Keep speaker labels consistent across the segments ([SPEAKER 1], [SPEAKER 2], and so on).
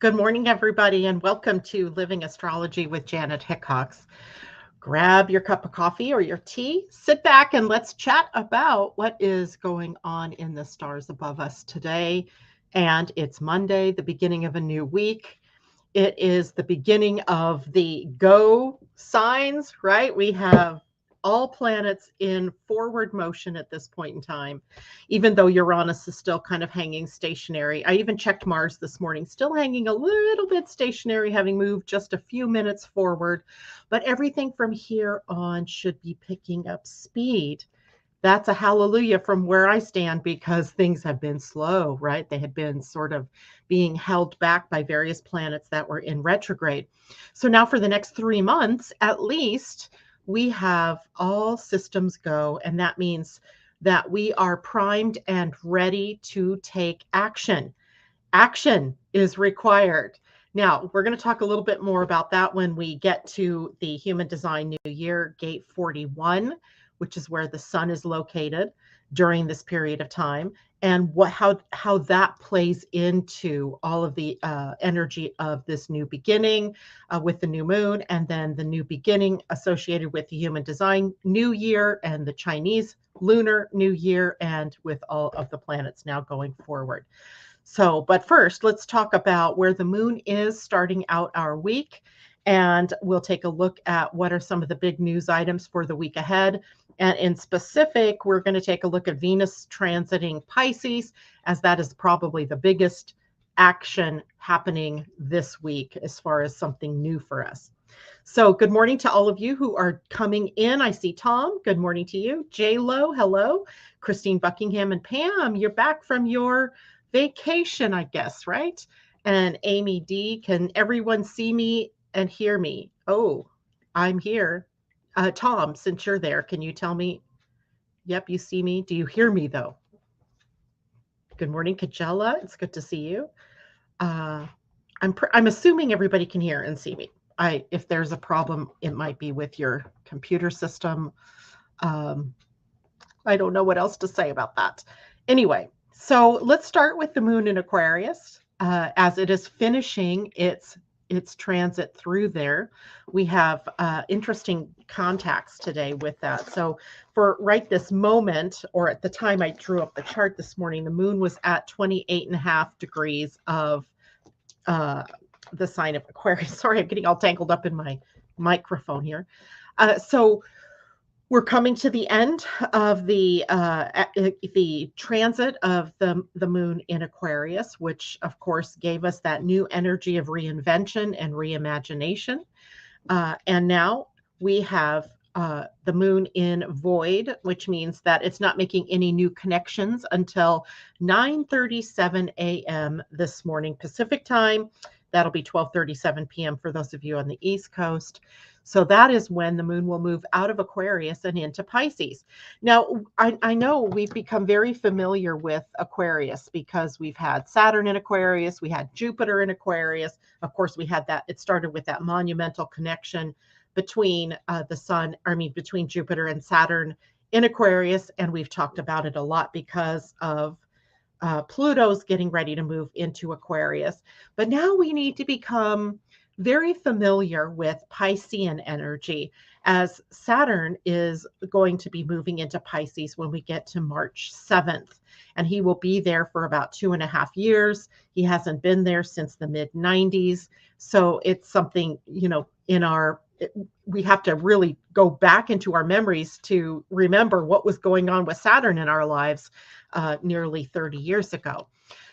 [SPEAKER 1] Good morning, everybody, and welcome to Living Astrology with Janet Hickox. Grab your cup of coffee or your tea, sit back, and let's chat about what is going on in the stars above us today. And it's Monday, the beginning of a new week. It is the beginning of the go signs, right? We have all planets in forward motion at this point in time, even though Uranus is still kind of hanging stationary. I even checked Mars this morning, still hanging a little bit stationary, having moved just a few minutes forward. But everything from here on should be picking up speed. That's a hallelujah from where I stand because things have been slow, right? They had been sort of being held back by various planets that were in retrograde. So now for the next 3 months, at least, we have all systems go. And that means that we are primed and ready to take action. Action is required. Now, we're going to talk a little bit more about that when we get to the Human Design New Year, Gate 41, which is where the sun is located during this period of time, and how that plays into all of the energy of this new beginning with the new moon, and then the new beginning associated with the Human Design New Year and the Chinese Lunar New Year, and with all of the planets now going forward. So, but first, let's talk about where the moon is starting out our week. And we'll take a look at what are some of the big news items for the week ahead. And in specific, we're going to take a look at Venus transiting Pisces, as that is probably the biggest action happening this week as far as something new for us. So, good morning to all of you who are coming in. I see Tom. Good morning to you. J-Lo, hello. Christine Buckingham and Pam, you're back from your vacation, I guess, right? And Amy D, can everyone see me and hear me? Oh, I'm here. Tom, since you're there, can you tell me? Yep, you see me. Do you hear me though? Good morning, Kajella. It's good to see you. Uh, I'm assuming everybody can hear and see me. If there's a problem, it might be with your computer system. Um, I don't know what else to say about that. Anyway, so let's start with the moon in Aquarius as it is finishing its transit through there. We have interesting contacts today with that. So for right this moment, or at the time I drew up the chart this morning, the moon was at 28.5 degrees of the sign of Aquarius. Sorry, I'm getting all tangled up in my microphone here. So we're coming to the end of the transit of the moon in Aquarius, which of course gave us that new energy of reinvention and reimagination. And now we have the moon in void, which means that it's not making any new connections until 9:37 a.m. this morning Pacific time. That'll be 12:37 p.m. for those of you on the East Coast. So that is when the moon will move out of Aquarius and into Pisces. Now, I know we've become very familiar with Aquarius because we've had Saturn in Aquarius, we had Jupiter in Aquarius. Of course, we had that, it started with that monumental connection between between Jupiter and Saturn in Aquarius. And we've talked about it a lot because of Pluto's getting ready to move into Aquarius. But now we need to become very familiar with Piscean energy, as Saturn is going to be moving into Pisces when we get to March 7th. And he will be there for about 2.5 years. He hasn't been there since the mid 90s. So it's something, we have to really go back into our memories to remember what was going on with Saturn in our lives nearly 30 years ago.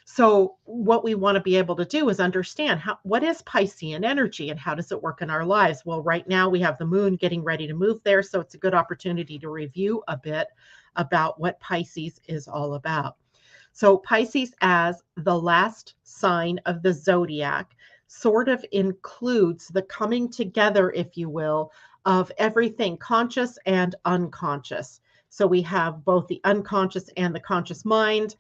[SPEAKER 1] So what we want to be able to do is understand what is Piscean energy and how does it work in our lives? Well, right now we have the moon getting ready to move there. So it's a good opportunity to review a bit about what Pisces is all about. So Pisces, as the last sign of the zodiac, sort of includes the coming together, if you will, of everything conscious and unconscious. So we have both the unconscious and the conscious mind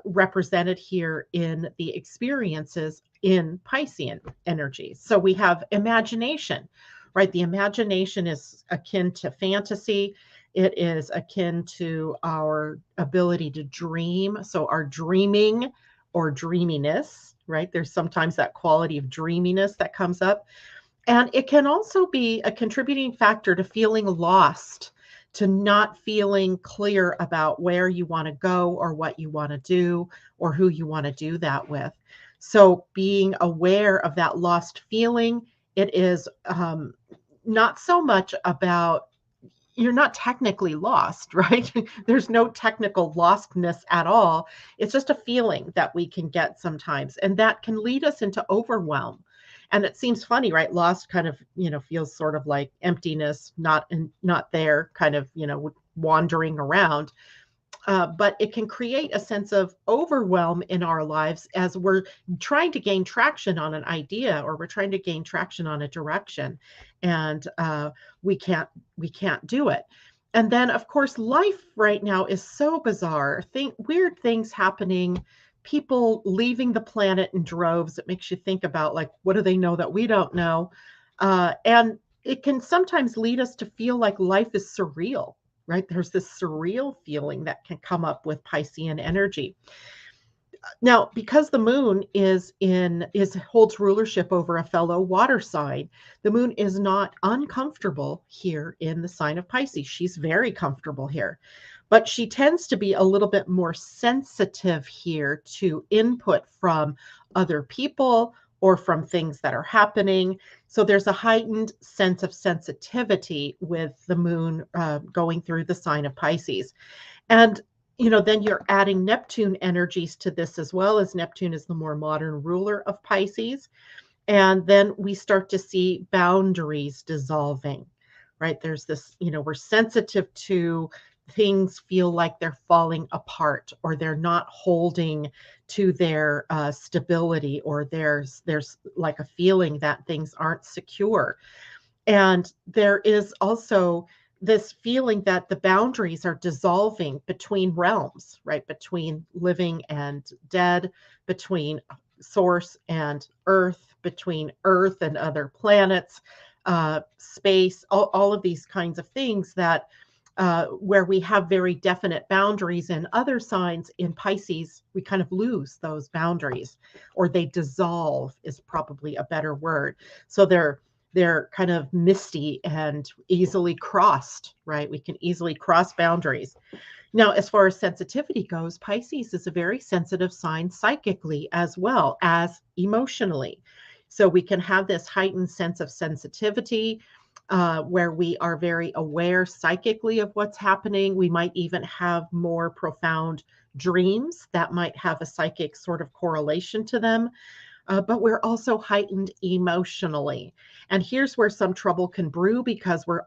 [SPEAKER 1] represented here in the experiences in Piscean energy. So we have imagination, right? The imagination is akin to fantasy. It is akin to our ability to dream. So our dreaming or dreaminess, right? There's sometimes that quality of dreaminess that comes up. And it can also be a contributing factor to feeling lost, to not feeling clear about where you want to go or what you want to do or who you want to do that with. So, being aware of that lost feeling, it is not so much about you're not technically lost, right? There's no technical lostness at all. It's just a feeling that we can get sometimes, and that can lead us into overwhelm. And it seems funny, right? Lost kind of, feels sort of like emptiness, not there, kind of, wandering around. But it can create a sense of overwhelm in our lives as we're trying to gain traction on an idea or we're trying to gain traction on a direction, and we can't do it. And then, of course, life right now is so bizarre. Weird things happening, people leaving the planet in droves. It makes you think about, like, what do they know that we don't know? And it can sometimes lead us to feel like life is surreal, right? There's this surreal feeling that can come up with Piscean energy. Now, because the moon holds rulership over a fellow water sign, the moon is not uncomfortable here in the sign of Pisces. She's very comfortable here, but she tends to be a little bit more sensitive here to input from other people or from things that are happening. So there's a heightened sense of sensitivity with the moon going through the sign of Pisces. And then you're adding Neptune energies to this, as well, as Neptune is the more modern ruler of Pisces. And then we start to see boundaries dissolving, right? There's this, we're sensitive to things feel like they're falling apart or they're not holding to their stability, or there's like a feeling that things aren't secure. And there is also this feeling that the boundaries are dissolving between realms, right? Between living and dead, between source and earth, between earth and other planets, space, all of these kinds of things that where we have very definite boundaries. In other signs, in Pisces, we kind of lose those boundaries, or they dissolve is probably a better word. So they're kind of misty and easily crossed, right? We can easily cross boundaries. Now, as far as sensitivity goes, Pisces is a very sensitive sign psychically as well as emotionally. So we can have this heightened sense of sensitivity where we are very aware psychically of what's happening. We might even have more profound dreams that might have a psychic sort of correlation to them. But we're also heightened emotionally. And here's where some trouble can brew, because we're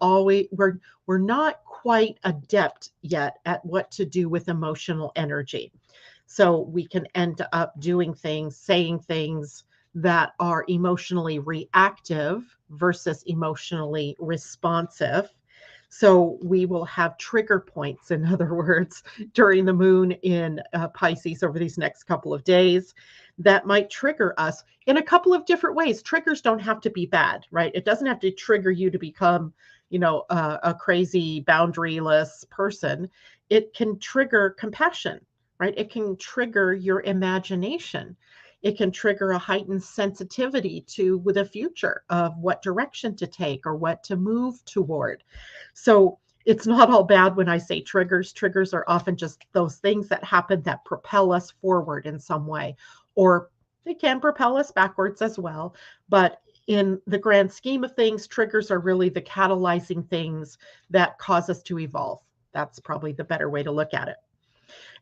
[SPEAKER 1] not quite adept yet at what to do with emotional energy. So we can end up doing things, saying things that are emotionally reactive versus emotionally responsive. So we will have trigger points, in other words, during the moon in Pisces over these next couple of days that might trigger us in a couple of different ways. Triggers don't have to be bad, right? It doesn't have to trigger you to become, a crazy boundaryless person. It can trigger compassion, right? It can trigger your imagination. It can trigger a heightened sensitivity to with a future of what direction to take or what to move toward. So it's not all bad when I say triggers. Triggers are often just those things that happen that propel us forward in some way, or they can propel us backwards as well. But in the grand scheme of things, triggers are really the catalyzing things that cause us to evolve. That's probably the better way to look at it.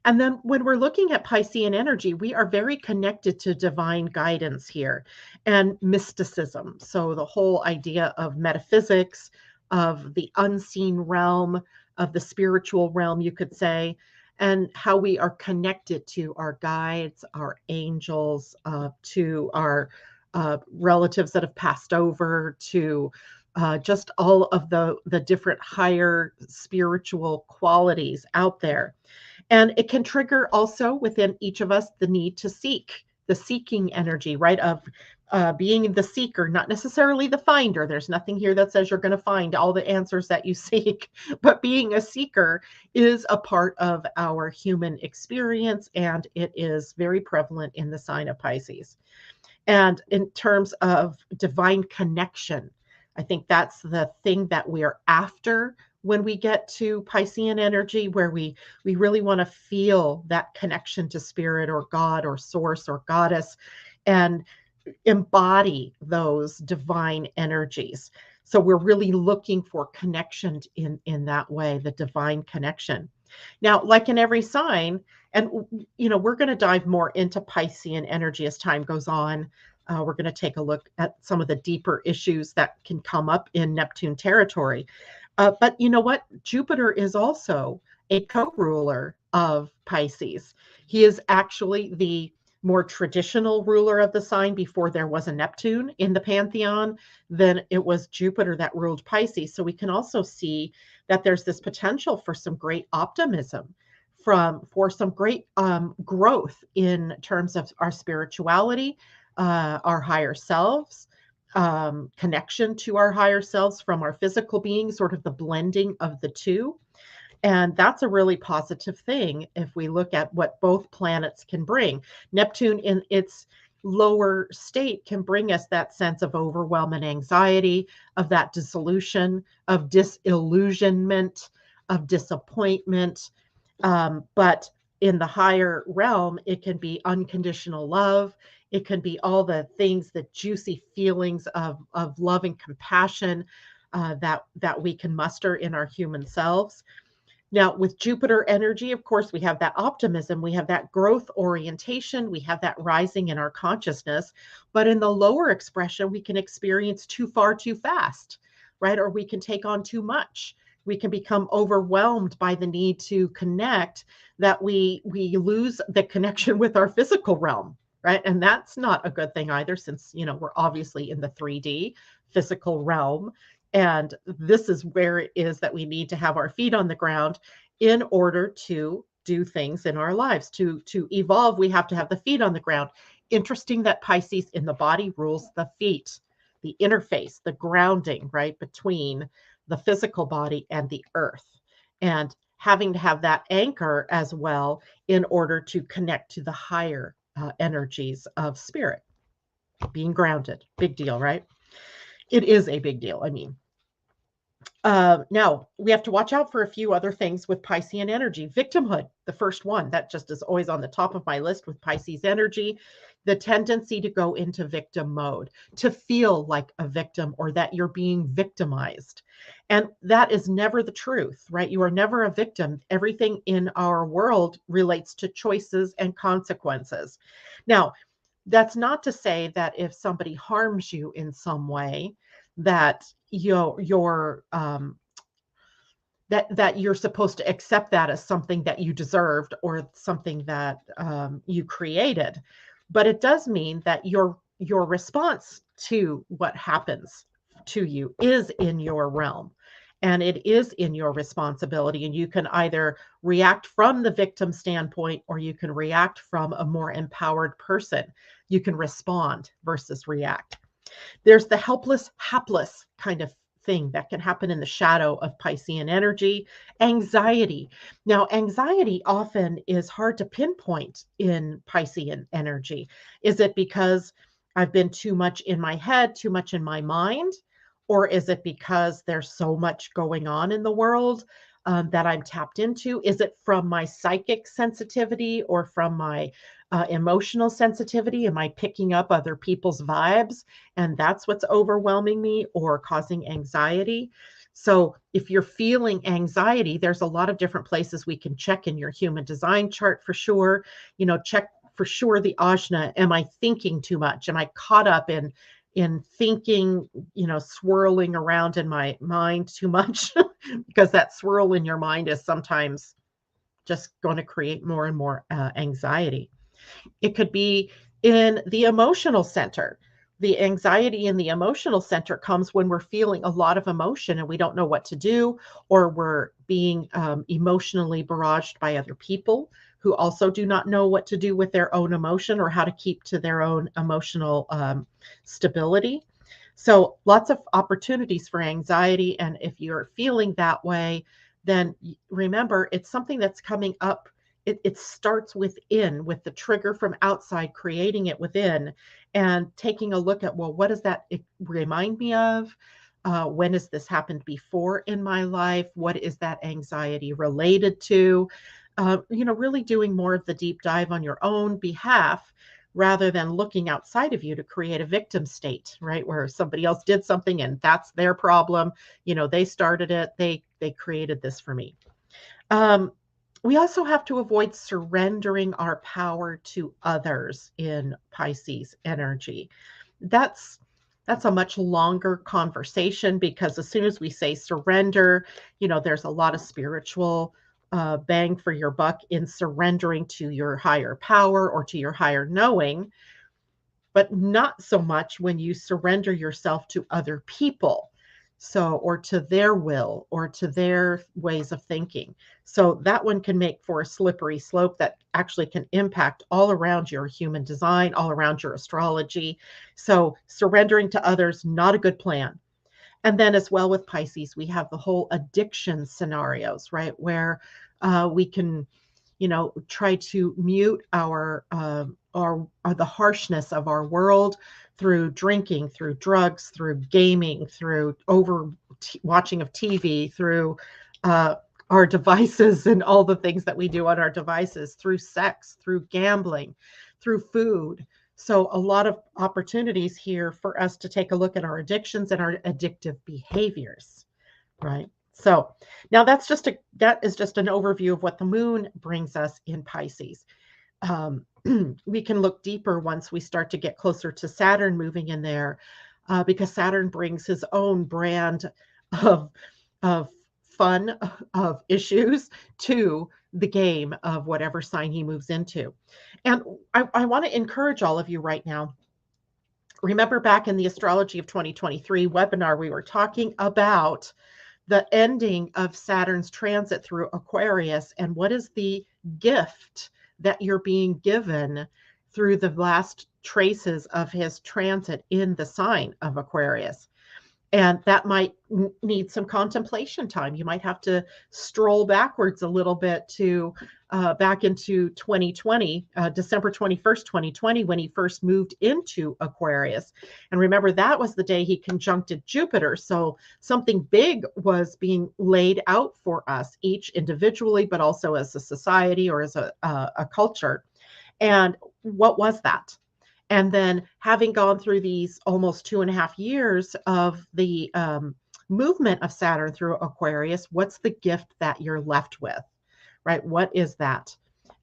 [SPEAKER 1] And then when we're looking at Piscean energy, we are very connected to divine guidance here and mysticism. So the whole idea of metaphysics, of the unseen realm, of the spiritual realm, you could say, and how we are connected to our guides, our angels, to our relatives that have passed over, to just all of the different higher spiritual qualities out there. And it can trigger also within each of us the need to seek the seeking energy, right? Of being the seeker, not necessarily the finder. There's nothing here that says you're going to find all the answers that you seek, but being a seeker is a part of our human experience, and it is very prevalent in the sign of Pisces. And in terms of divine connection, I think that's the thing that we're after when we get to Piscean energy, where we really want to feel that connection to spirit or God or source or goddess, and embody those divine energies. So we're really looking for connection in that way, the divine connection. Now, like in every sign, and we're going to dive more into Piscean energy as time goes on. We're going to take a look at some of the deeper issues that can come up in Neptune territory. But you know what? Jupiter is also a co-ruler of Pisces. He is actually the more traditional ruler of the sign. Before there was a Neptune in the pantheon, then it was Jupiter that ruled Pisces. So we can also see that there's this potential for some great optimism, for some great growth in terms of our spirituality, our higher selves, connection to our higher selves from our physical being, sort of the blending of the two. And that's a really positive thing if we look at what both planets can bring. Neptune in its lower state can bring us that sense of overwhelm and anxiety, of that dissolution, of disillusionment, of disappointment. But in the higher realm, it can be unconditional love. It can be all the things, the juicy feelings of love and compassion that we can muster in our human selves. Now, with Jupiter energy, of course, we have that optimism, we have that growth orientation, we have that rising in our consciousness. But in the lower expression, we can experience too far too fast, right? Or we can take on too much. We can become overwhelmed by the need to connect, that we lose the connection with our physical realm, right? And that's not a good thing either, since we're obviously in the 3D physical realm. And this is where it is that we need to have our feet on the ground in order to do things in our lives. To evolve, we have to have the feet on the ground. Interesting that Pisces in the body rules the feet, the interface, the grounding, right, between the physical body and the earth. And having to have that anchor as well in order to connect to the higher energies of spirit. Being grounded, big deal, right? It is a big deal. I mean, now we have to watch out for a few other things with Piscean energy. Victimhood, the first one that just is always on the top of my list with Pisces energy, the tendency to go into victim mode, to feel like a victim or that you're being victimized. And that is never the truth, right? You are never a victim. Everything in our world relates to choices and consequences. Now, that's not to say that if somebody harms you in some way, that you're that you're supposed to accept that as something that you deserved or something that you created. But it does mean that your response to what happens to you is in your realm, and it is in your responsibility. And you can either react from the victim standpoint, or you can react from a more empowered person. You can respond versus react. There's the helpless, hapless kind of thing that can happen in the shadow of Piscean energy. Anxiety. Now, anxiety often is hard to pinpoint in Piscean energy. Is it because I've been too much in my head, too much in my mind? Or is it because there's so much going on in the world that I'm tapped into? Is it from my psychic sensitivity or from my emotional sensitivity? Am I picking up other people's vibes and that's what's overwhelming me or causing anxiety? So if you're feeling anxiety, there's a lot of different places we can check in your human design chart for sure. Check for sure the ajna. Am I thinking too much? Am I caught up in thinking, swirling around in my mind too much? Because that swirl in your mind is sometimes just going to create more and more anxiety. It could be in the emotional center. The anxiety in the emotional center comes when we're feeling a lot of emotion and we don't know what to do, or we're being emotionally barraged by other people who also do not know what to do with their own emotion or how to keep to their own emotional stability. So lots of opportunities for anxiety. And if you're feeling that way, then remember it's something that's coming up. It starts within with the trigger from outside, creating it within and taking a look at, well, what does that remind me of? When has this happened before in my life? What is that anxiety related to? Really doing more of the deep dive on your own behalf rather than looking outside of you to create a victim state, right? Where somebody else did something and that's their problem. They started it. They created this for me. We also have to avoid surrendering our power to others in Pisces energy. That's a much longer conversation because as soon as we say surrender, there's a lot of spiritual bang for your buck in surrendering to your higher power or to your higher knowing, but not so much when you surrender yourself to other people. Or to their will or to their ways of thinking. So that one can make for a slippery slope that actually can impact all around your human design, all around your astrology. So surrendering to others, not a good plan. And then as well with Pisces, we have the whole addiction scenarios, right? Where we can, try to mute the harshness of our world through drinking, through drugs, through gaming, through watching of TV, through our devices and all the things that we do on our devices, through sex, through gambling, through food. So a lot of opportunities here for us to take a look at our addictions and our addictive behaviors, right? So now that is just an overview of what the moon brings us in Pisces. We can look deeper once we start to get closer to Saturn moving in there, because Saturn brings his own brand of fun, of issues to the game of whatever sign he moves into. And I want to encourage all of you right now. Remember back in the Astrology of 2023 webinar, we were talking about the ending of Saturn's transit through Aquarius and what is the gift that you're being given through the last traces of his transit in the sign of Aquarius. And that might need some contemplation time. You might have to stroll backwards a little bit to back into 2020, December 21st, 2020, when he first moved into Aquarius. And remember, that was the day he conjuncted Jupiter. So something big was being laid out for us, each individually, but also as a society or as a culture. And what was that? And then having gone through these almost 2.5 years of the movement of Saturn through Aquarius, what's the gift that you're left with, right? What is that?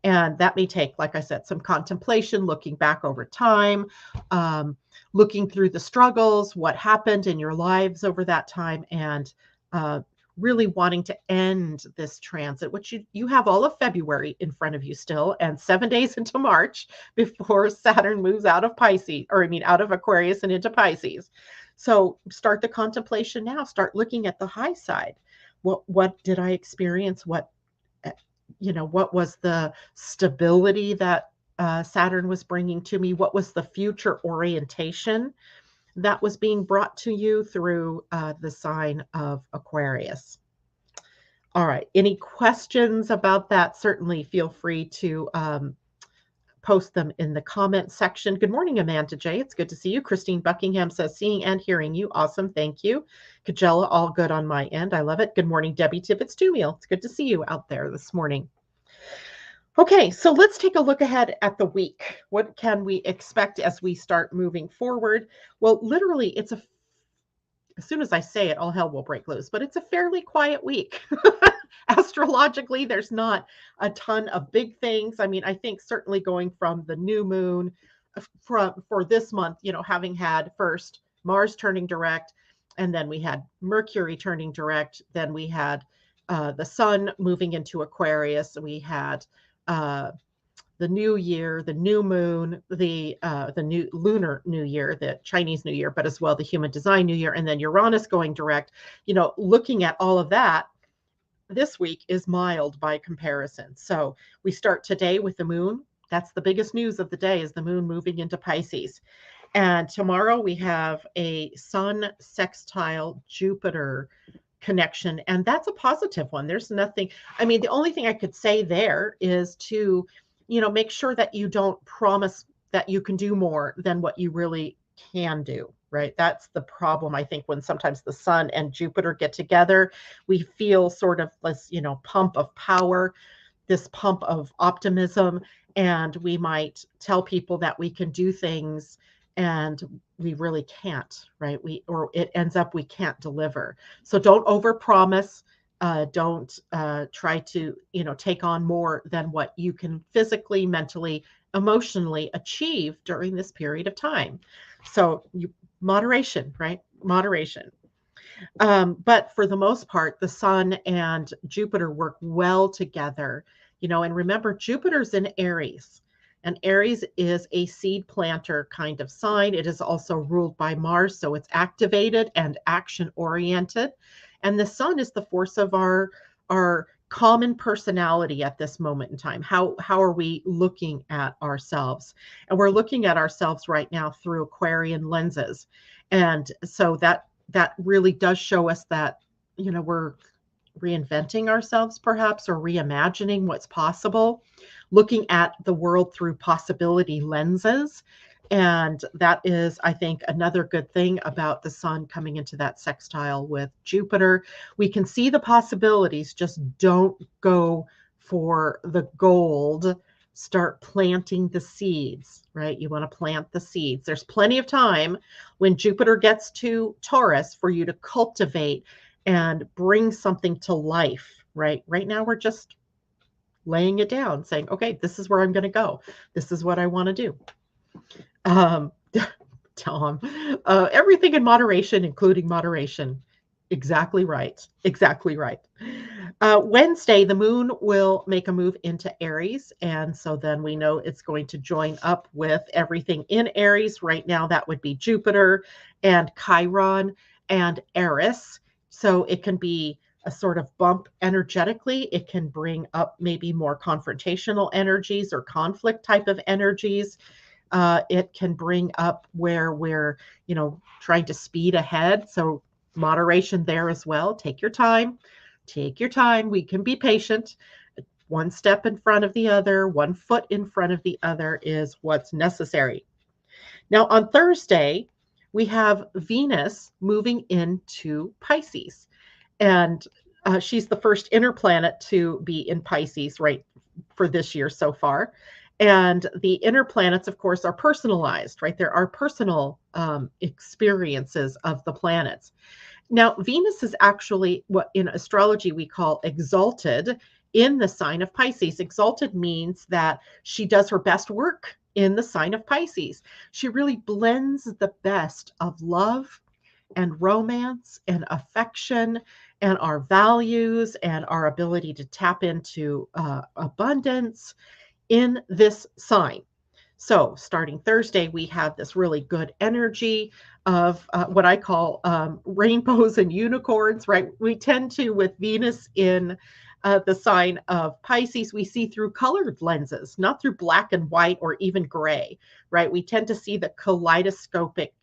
[SPEAKER 1] And that may take, like I said, some contemplation, looking back over time, looking through the struggles, what happened in your lives over that time, and really wanting to end this transit, which you have all of February in front of you still, and 7 days into March before Saturn moves out of out of Aquarius and into Pisces. So start the contemplation now. Start looking at the high side. What did I experience? What was the stability that Saturn was bringing to me? What was the future orientation that was being brought to you through the sign of Aquarius? All right. Any questions about that? Certainly feel free to post them in the comment section. Good morning, Amanda J. It's good to see you. Christine Buckingham says, seeing and hearing you. Awesome. Thank you. Kajella, all good on my end. I love it. Good morning, Debbie Tibbetts Tumiel. It's good to see you out there this morning. Okay, so let's take a look ahead at the week. What can we expect as we start moving forward? Well, literally, as soon as I say it, all hell will break loose, but it's a fairly quiet week. Astrologically, there's not a ton of big things. I mean, I think certainly going from the new moon for this month, having had first Mars turning direct, and then we had Mercury turning direct, then we had the sun moving into Aquarius, we had the new year, the new moon, the new lunar new year, the Chinese New Year, but as well the human design new year, and then Uranus going direct. Looking at all of that, this week is mild by comparison. So we start today with the moon. That's the biggest news of the day, is the moon moving into Pisces. And tomorrow we have a sun sextile Jupiter connection, and that's a positive one. There's nothing, I mean, the only thing I could say there is to, make sure that you don't promise that you can do more than what you really can do, right? That's the problem, I think, when sometimes the sun and Jupiter get together. We feel sort of this, pump of power, this pump of optimism, and we might tell people that we can do things and we really can't, right? Or it ends up we can't deliver. So don't overpromise. Don't try to, take on more than what you can physically, mentally, emotionally achieve during this period of time. So moderation, right? Moderation. But for the most part, the sun and Jupiter work well together, and remember, Jupiter's in Aries, and Aries is a seed planter kind of sign. It is also ruled by Mars, so it's activated and action oriented. And the sun is the force of our common personality at this moment in time. How are we looking at ourselves? And we're looking at ourselves right now through Aquarian lenses. And so that really does show us that, we're reinventing ourselves perhaps, or reimagining what's possible, looking at the world through possibility lenses. And that is, I think, another good thing about the sun coming into that sextile with Jupiter. We can see the possibilities, just don't go for the gold. Start planting the seeds, right? You want to plant the seeds. There's plenty of time when Jupiter gets to Taurus for you to cultivate and bring something to life, right? Right now, we're just laying it down, saying, okay, this is where I'm going to go. This is what I want to do. Tom, everything in moderation, including moderation. Exactly right. Exactly right. Wednesday, the moon will make a move into Aries. And so then we know it's going to join up with everything in Aries. Right now, that would be Jupiter and Chiron and Eris. So it can be a sort of bump energetically. It can bring up maybe more confrontational energies or conflict type of energies. It can bring up where we're, trying to speed ahead. So moderation there as well. Take your time. Take your time. We can be patient. One step in front of the other, one foot in front of the other is what's necessary. Now, on Thursday, we have Venus moving into Pisces. And she's the first inner planet to be in Pisces, right, for this year so far. And the inner planets, of course, are personalized, right? There are personal experiences of the planets. Now, Venus is actually what in astrology we call exalted in the sign of Pisces. Exalted means that she does her best work in the sign of Pisces. She really blends the best of love and romance and affection and our values and our ability to tap into abundance in this sign. So starting Thursday, we have this really good energy of what I call rainbows and unicorns, right? We tend to, with Venus in the sign of Pisces, we see through colored lenses, not through black and white or even gray, right? We tend to see the kaleidoscopic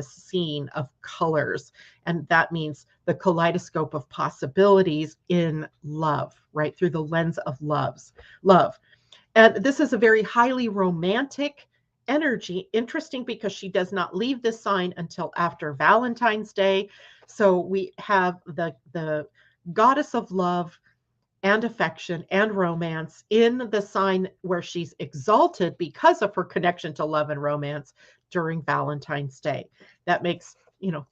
[SPEAKER 1] scene of colors. And that means the kaleidoscope of possibilities in love, right? Through the lens of love. And this is a very highly romantic energy. Interesting because she does not leave this sign until after Valentine's Day. So we have the goddess of love and affection and romance in the sign where she's exalted because of her connection to love and romance during Valentine's Day. That makes,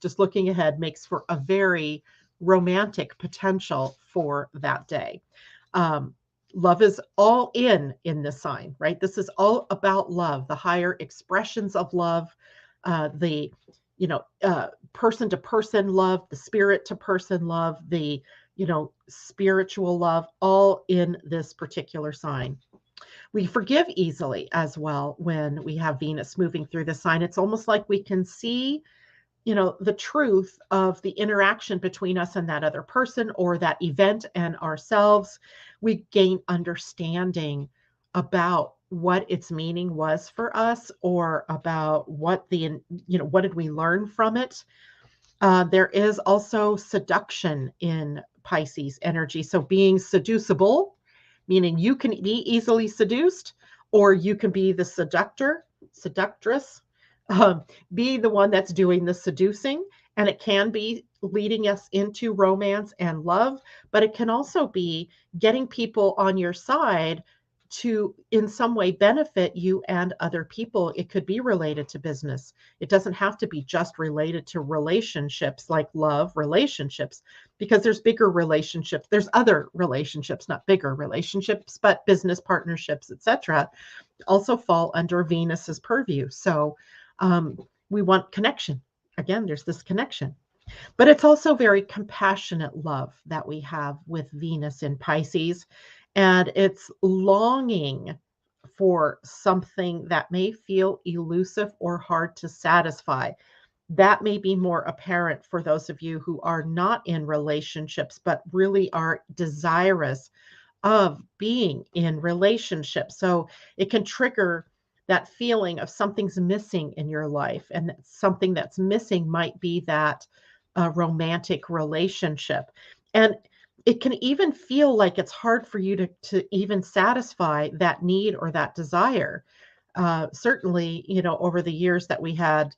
[SPEAKER 1] just looking ahead, makes for a very romantic potential for that day. Love is all in this sign, right? This is all about love, the higher expressions of love, the, person to person love, the spirit to person love, the, spiritual love, all in this particular sign. We forgive easily as well when we have Venus moving through the sign. It's almost like we can see the truth of the interaction between us and that other person or that event and ourselves. We gain understanding about what its meaning was for us, or about what what did we learn from it. There is also seduction in Pisces energy. So being seducible, meaning you can be easily seduced, or you can be the seductress, um, be the one that's doing the seducing. And it can be leading us into romance and love, but it can also be getting people on your side to in some way benefit you and other people. It could be related to business. It doesn't have to be just related to relationships like love relationships, because there's bigger relationships. There's other relationships, not bigger relationships, but business partnerships, etc., also fall under Venus's purview. So we want connection. Again, there's this connection. But it's also very compassionate love that we have with Venus in Pisces. And it's longing for something that may feel elusive or hard to satisfy. That may be more apparent for those of you who are not in relationships, but really are desirous of being in relationships. So it can trigger that feeling of something's missing in your life. And something that's missing might be that romantic relationship. And it can even feel like it's hard for you to even satisfy that need or that desire. Certainly, over the years that we had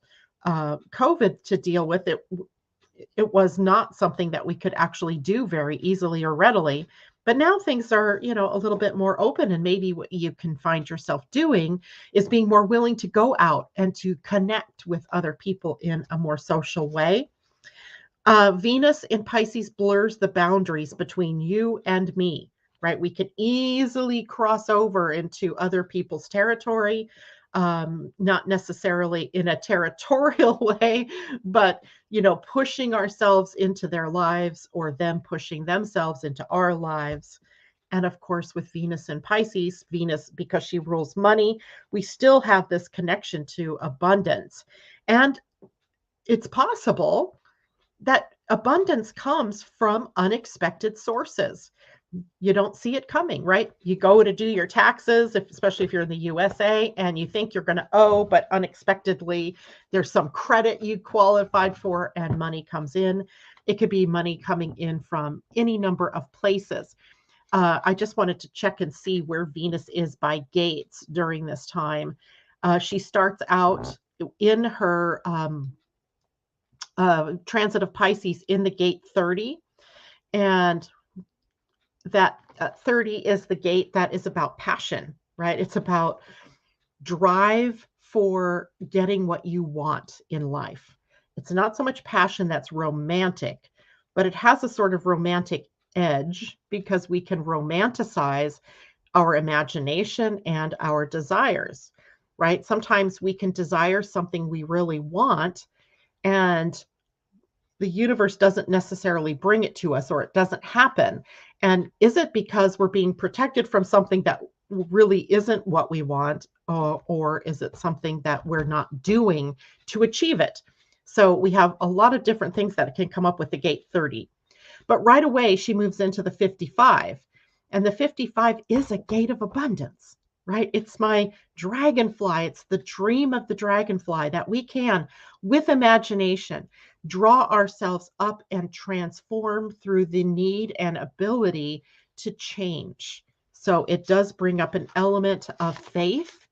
[SPEAKER 1] COVID to deal with, it was not something that we could actually do very easily or readily. But now things are, a little bit more open, and maybe what you can find yourself doing is being more willing to go out and to connect with other people in a more social way. Venus in Pisces blurs the boundaries between you and me, right? We can easily cross over into other people's territory, not necessarily in a territorial way, but, pushing ourselves into their lives, or them pushing themselves into our lives. And of course, with Venus in Pisces, Venus, because she rules money, we still have this connection to abundance. And it's possible that abundance comes from unexpected sources. You don't see it coming, right? You go to do your taxes, especially if you're in the USA, and you think you're going to owe, but unexpectedly there's some credit you qualified for and money comes in. It could be money coming in from any number of places. I just wanted to check and see where Venus is by gates during this time. She starts out in her transit of Pisces in the gate 30. And that 30 is the gate that is about passion, right? It's about drive for getting what you want in life. It's not so much passion that's romantic, but it has a sort of romantic edge because we can romanticize our imagination and our desires, right? Sometimes we can desire something we really want, and the universe doesn't necessarily bring it to us, or it doesn't happen. And is it because we're being protected from something that really isn't what we want, or is it something that we're not doing to achieve it? So we have a lot of different things that can come up with the gate 30. But right away, she moves into the 55. And the 55 is a gate of abundance, right? It's my dragonfly. It's the dream of the dragonfly that we can, with imagination, draw ourselves up and transform through the need and ability to change. So it does bring up an element of faith,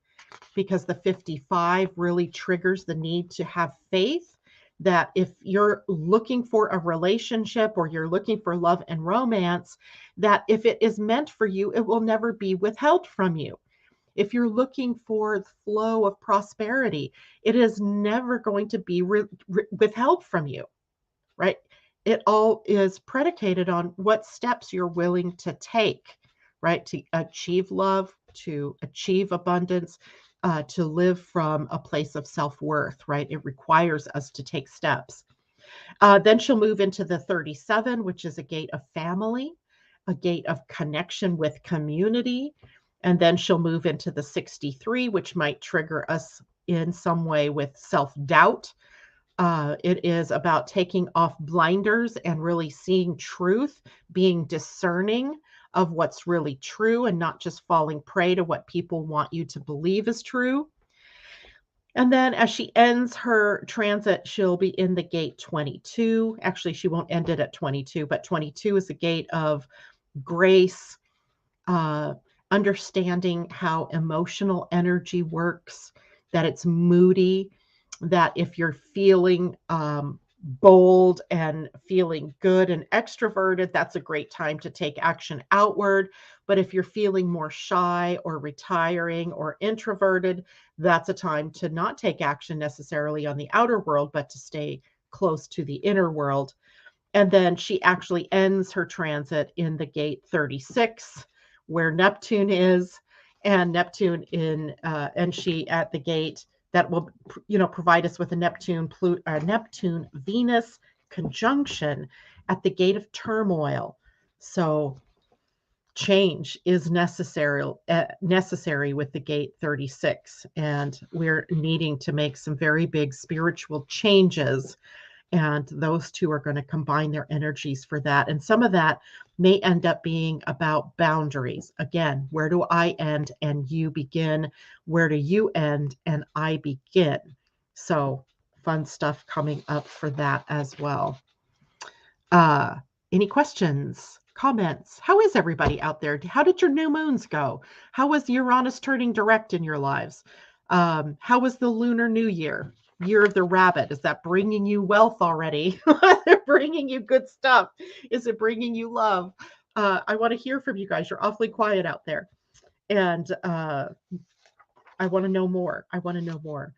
[SPEAKER 1] because the 55 really triggers the need to have faith that if you're looking for a relationship, or you're looking for love and romance, that if it is meant for you, it will never be withheld from you. If you're looking for the flow of prosperity, it is never going to be withheld from you, right? It all is predicated on what steps you're willing to take, right? To achieve love, to achieve abundance, to live from a place of self-worth, right? It requires us to take steps. Then she'll move into the 37, which is a gate of family, a gate of connection with community. And then she'll move into the 63, which might trigger us in some way with self-doubt, It is about taking off blinders and really seeing truth, being discerning of what's really true and not just falling prey to what people want you to believe is true. And then as she ends her transit, she'll be in the gate 22. Actually, she won't end it at 22, but 22 is the gate of grace, uh, understanding how emotional energy works, that it's moody, that if you're feeling bold and feeling good and extroverted, that's a great time to take action outward. But if you're feeling more shy or retiring or introverted, that's a time to not take action necessarily on the outer world, but to stay close to the inner world. And then she actually ends her transit in the gate 36, where Neptune is, and Neptune and she at the gate that will, provide us with a Neptune Venus conjunction at the gate of turmoil. So change is necessary with the gate 36, and we're needing to make some very big spiritual changes, and those two are going to combine their energies for that. And some of that may end up being about boundaries. Again, where do I end and you begin? Where do you end and I begin? So fun stuff coming up for that as well. Any questions, comments? How is everybody out there? How did your new moons go? How was Uranus turning direct in your lives? How was the Lunar New Year? Year of the Rabbit. Is that bringing you wealth already? Is it bringing you good stuff? Is it bringing you love? I want to hear from you guys. You're awfully quiet out there. And I want to know more. I want to know more.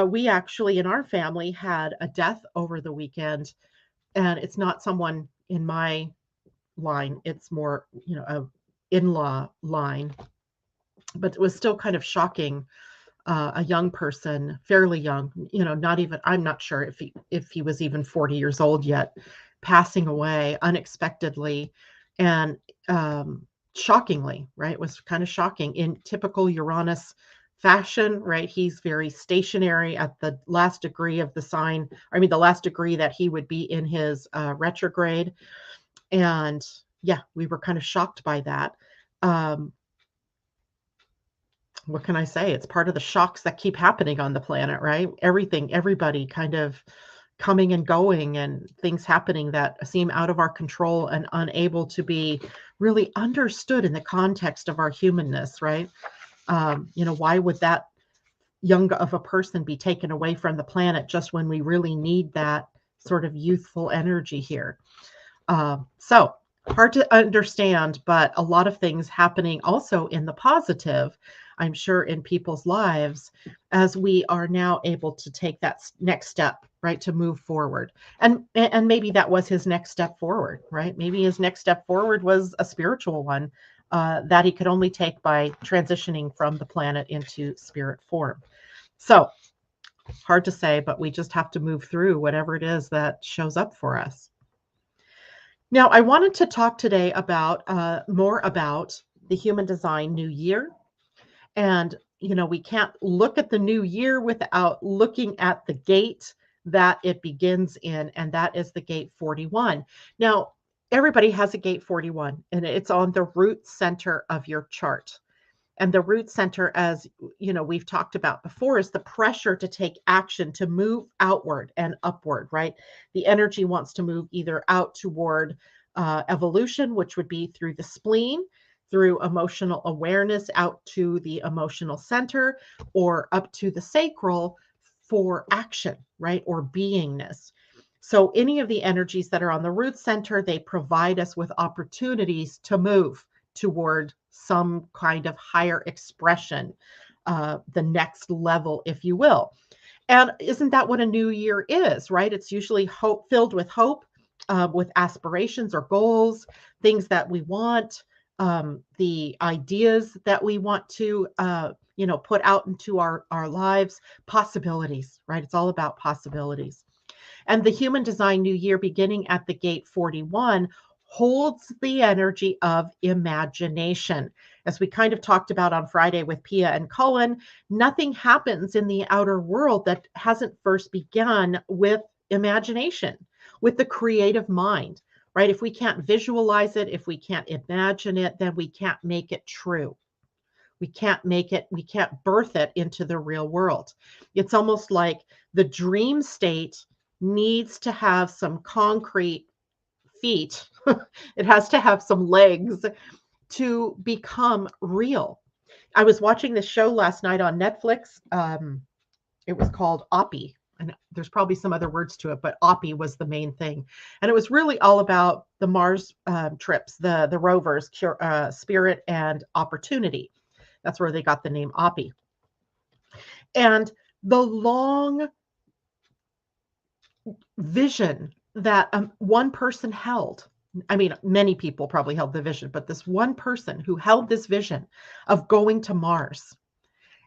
[SPEAKER 1] We actually, in our family, had a death over the weekend, and it's not someone in my line. It's more, a in-law line. But it was still kind of shocking. A young person, fairly young, not even, I'm not sure if he was even 40 years old yet, passing away unexpectedly and shockingly, right? It was kind of shocking in typical Uranus fashion, right? He's very stationary at the last degree of the sign. I mean, the last degree that he would be in his retrograde. And yeah, we were kind of shocked by that. What can I say? It's part of the shocks that keep happening on the planet, right? Everybody kind of coming and going, and things happening that seem out of our control and unable to be really understood in the context of our humanness, right? Why would that young of a person be taken away from the planet just when we really need that sort of youthful energy here? So hard to understand, but a lot of things happening also in the positive, I'm sure, in people's lives as we are now able to take that next step, right, to move forward. And maybe that was his next step forward, right? Maybe his next step forward was a spiritual one that he could only take by transitioning from the planet into spirit form. So hard to say, but we just have to move through whatever it is that shows up for us. Now, I wanted to talk today about more about the Human Design New Year. And, we can't look at the new year without looking at the gate that it begins in, and that is the gate 41. Now, everybody has a gate 41, and it's on the root center of your chart. And the root center, as we've talked about before, is the pressure to take action, to move outward and upward, right? The energy wants to move either out toward evolution, which would be through the spleen, through emotional awareness out to the emotional center, or up to the sacral for action, right? Or beingness. So any of the energies that are on the root center, they provide us with opportunities to move toward some kind of higher expression, the next level, if you will. And isn't that what a new year is, right? It's usually hope, filled with hope, with aspirations or goals, things that we want, the ideas that we want to, put out into our lives, possibilities, right? It's all about possibilities. And the Human Design New Year, beginning at the gate 41, holds the energy of imagination. As we kind of talked about on Friday with Pia and Cullen, nothing happens in the outer world that hasn't first begun with imagination, with the creative mind, right? If we can't visualize it, if we can't imagine it, then we can't make it true. We can't make it, we can't birth it into the real world. It's almost like the dream state needs to have some concrete feet. It has to have some legs to become real. I was watching this show last night on Netflix. It was called Oppie, and there's probably some other words to it, but Oppie was the main thing. And it was really all about the Mars trips, the rovers, Spirit and Opportunity. That's where they got the name Oppie. And the long vision that one person held. I mean, many people probably held the vision, but this one person who held this vision of going to Mars,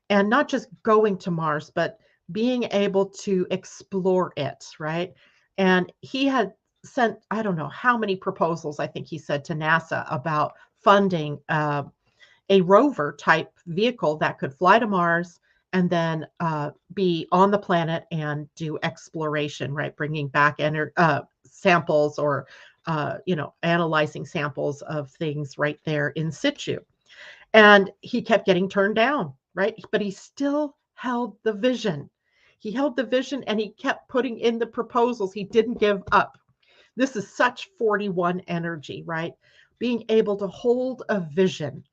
[SPEAKER 1] and not just going to Mars, but being able to explore it, right? And he had sent, I don't know how many proposals, I think he said, to NASA about funding a rover type vehicle that could fly to Mars and then be on the planet and do exploration, right? Bringing back samples or, analyzing samples of things right there in situ. And he kept getting turned down, right? But he still held the vision. He held the vision and he kept putting in the proposals. He didn't give up. This is such 41 energy, right? Being able to hold a vision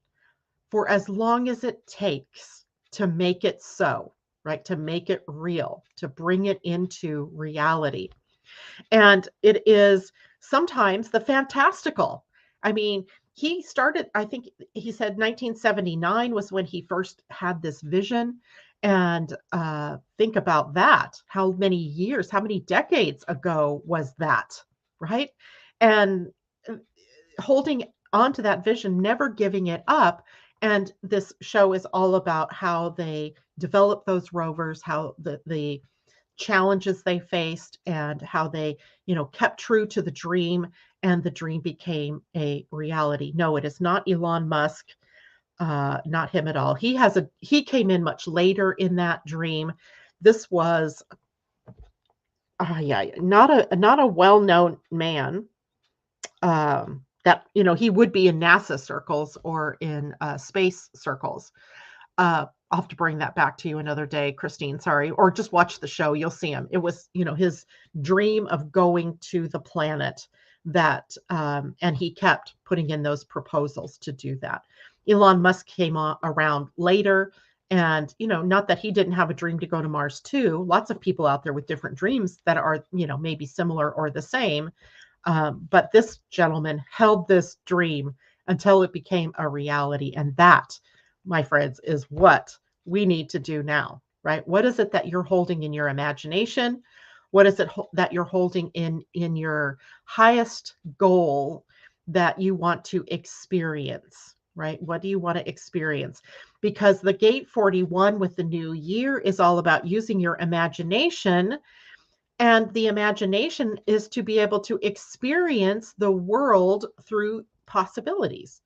[SPEAKER 1] for as long as it takes to make it so, right? To make it real, to bring it into reality. And it is sometimes the fantastical. I mean, he started, I think he said 1979 was when he first had this vision. And think about that. How many years, how many decades ago was that, right? And holding on to that vision, never giving it up. And this show is all about how they developed those rovers, how the challenges they faced, and how they, kept true to the dream, and the dream became a reality. No, it is not Elon Musk, not him at all. He came in much later in that dream. This was, not a well-known man. That he would be in NASA circles or in space circles. I'll have to bring that back to you another day, Christine. Sorry, or just watch the show. You'll see him. It was his dream of going to the planet that, and he kept putting in those proposals to do that. Elon Musk came around later, and not that he didn't have a dream to go to Mars too. Lots of people out there with different dreams that are maybe similar or the same. But this gentleman held this dream until it became a reality. And that, my friends, is what we need to do now, right? What is it that you're holding in your imagination? What is it that you're holding in your highest goal that you want to experience, right? What do you want to experience? Because the gate 41 with the new year is all about using your imagination. And the imagination is to be able to experience the world through possibilities,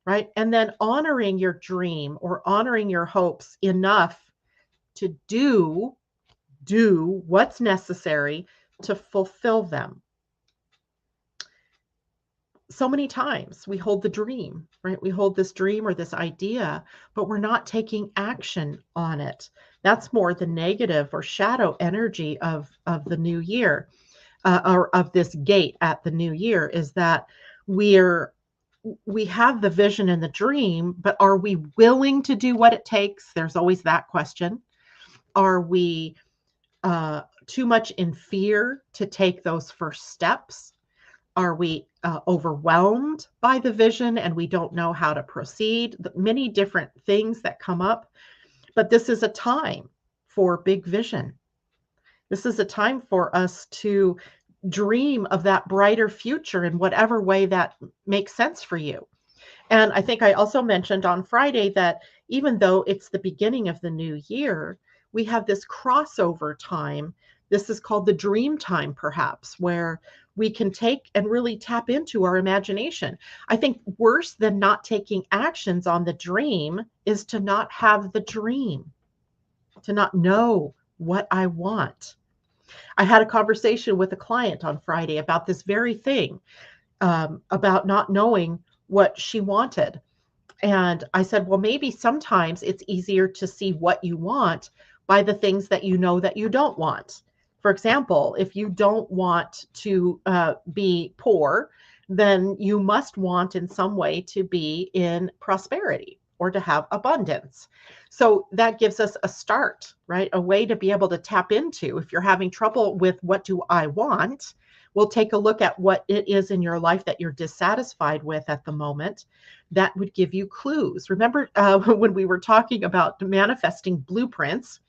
[SPEAKER 1] right? And then honoring your dream or honoring your hopes enough to do what's necessary to fulfill them. So many times we hold the dream, right? We hold this dream or this idea, but we're not taking action on it. That's more the negative or shadow energy of the new year, or of this gate at the new year, is that we have the vision and the dream, but are we willing to do what it takes? There's always that question. Are we too much in fear to take those first steps? Are we overwhelmed by the vision and we don't know how to proceed? Many different things that come up. But this is a time for big vision. This is a time for us to dream of that brighter future in whatever way that makes sense for you. And I think I also mentioned on Friday that even though it's the beginning of the new year, we have this crossover time. This is called the dream time, perhaps, where we can take and really tap into our imagination. I think worse than not taking actions on the dream is to not have the dream, to not know what I want. I had a conversation with a client on Friday about this very thing, about not knowing what she wanted. And I said, well, maybe sometimes it's easier to see what you want by the things that you know that you don't want. For example, if you don't want to be poor, then you must want in some way to be in prosperity or to have abundance. So that gives us a start, right? A way to be able to tap into. If you're having trouble with what do I want, we'll take a look at what it is in your life that you're dissatisfied with at the moment. That would give you clues. Remember when we were talking about manifesting blueprints,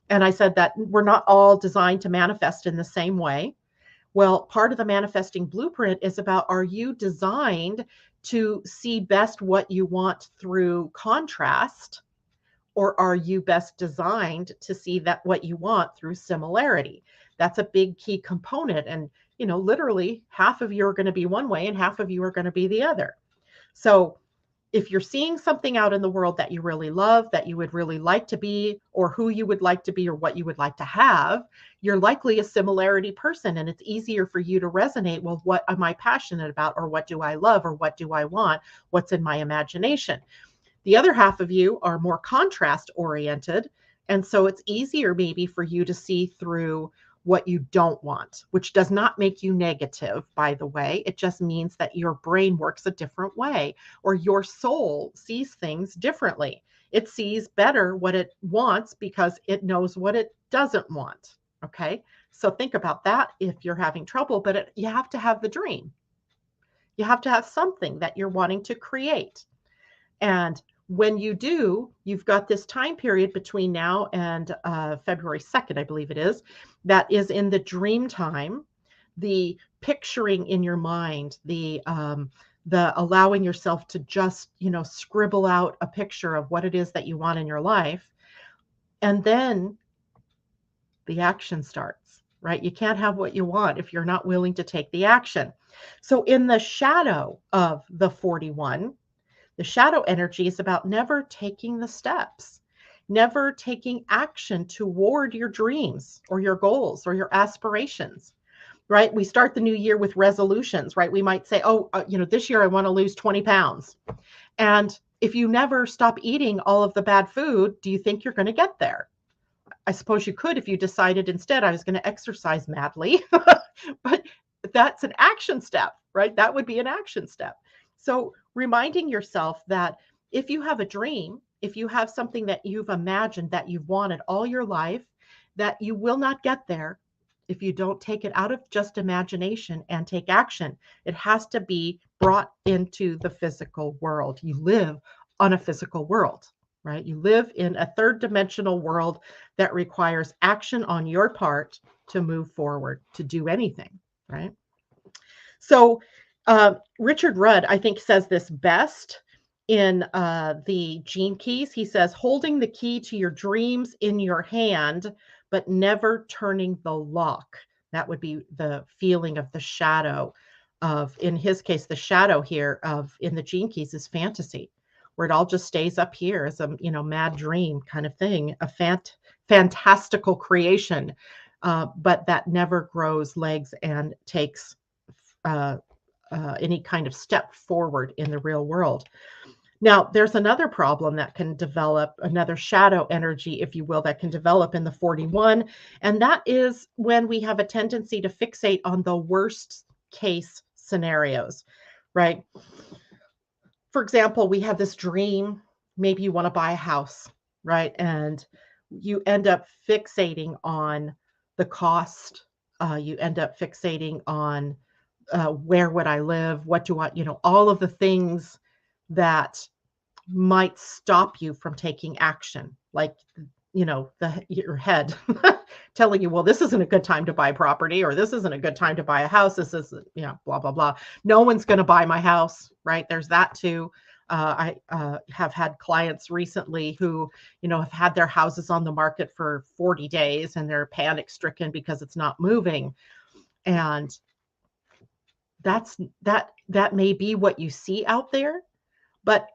[SPEAKER 1] and I said that we're not all designed to manifest in the same way. Well, part of the manifesting blueprint is about, are you designed to see best what you want through contrast, or are you best designed to see that what you want through similarity? That's a big key component. And, literally half of you are going to be one way and half of you are going to be the other. So if you're seeing something out in the world that you really love, that you would really like to be, or who you would like to be, or what you would like to have, you're likely a similarity person. And it's easier for you to resonate. Well, what am I passionate about? Or what do I love? Or what do I want? What's in my imagination? The other half of you are more contrast oriented. And so it's easier maybe for you to see through what you don't want, which does not make you negative, by the way. It just means that your brain works a different way, or your soul sees things differently. It sees better what it wants because it knows what it doesn't want. Okay. So think about that if you're having trouble, but you have to have the dream. You have to have something that you're wanting to create. And when you do, you've got this time period between now and February 2nd, I believe it is, that is in the dream time, the picturing in your mind, the allowing yourself to just, scribble out a picture of what it is that you want in your life. And then the action starts, right? You can't have what you want if you're not willing to take the action. So in the shadow of the 41, the shadow energy is about never taking the steps, never taking action toward your dreams or your goals or your aspirations, right? We start the new year with resolutions, right? We might say, this year I want to lose 20 pounds. And if you never stop eating all of the bad food, do you think you're going to get there? I suppose you could if you decided instead I was going to exercise madly, but that's an action step, right? That would be an action step. So reminding yourself that if you have a dream, if you have something that you've imagined that you've wanted all your life, that you will not get there if you don't take it out of just imagination and take action. It has to be brought into the physical world. You live on a physical world, right? You live in a third dimensional world that requires action on your part to move forward, to do anything, right? So Richard Rudd, I think, says this best in the Gene Keys. He says, holding the key to your dreams in your hand, but never turning the lock. That would be the feeling of the shadow of, in his case, the shadow here of in the Gene Keys is fantasy, where it all just stays up here as a, mad dream kind of thing, a fantastical creation, but that never grows legs and takes any kind of step forward in the real world. Now, there's another problem that can develop, another shadow energy, if you will, that can develop in the 41. And that is when we have a tendency to fixate on the worst case scenarios, right? For example, we have this dream, maybe you want to buy a house, right? And you end up fixating on the cost. You end up fixating on where would I live? What do I, all of the things that might stop you from taking action, like, your head telling you, well, this isn't a good time to buy property, or this isn't a good time to buy a house. This isn't, blah, blah, blah. No one's going to buy my house, right? There's that too. I have had clients recently who, have had their houses on the market for 40 days and they're panic stricken because it's not moving. And that may be what you see out there, but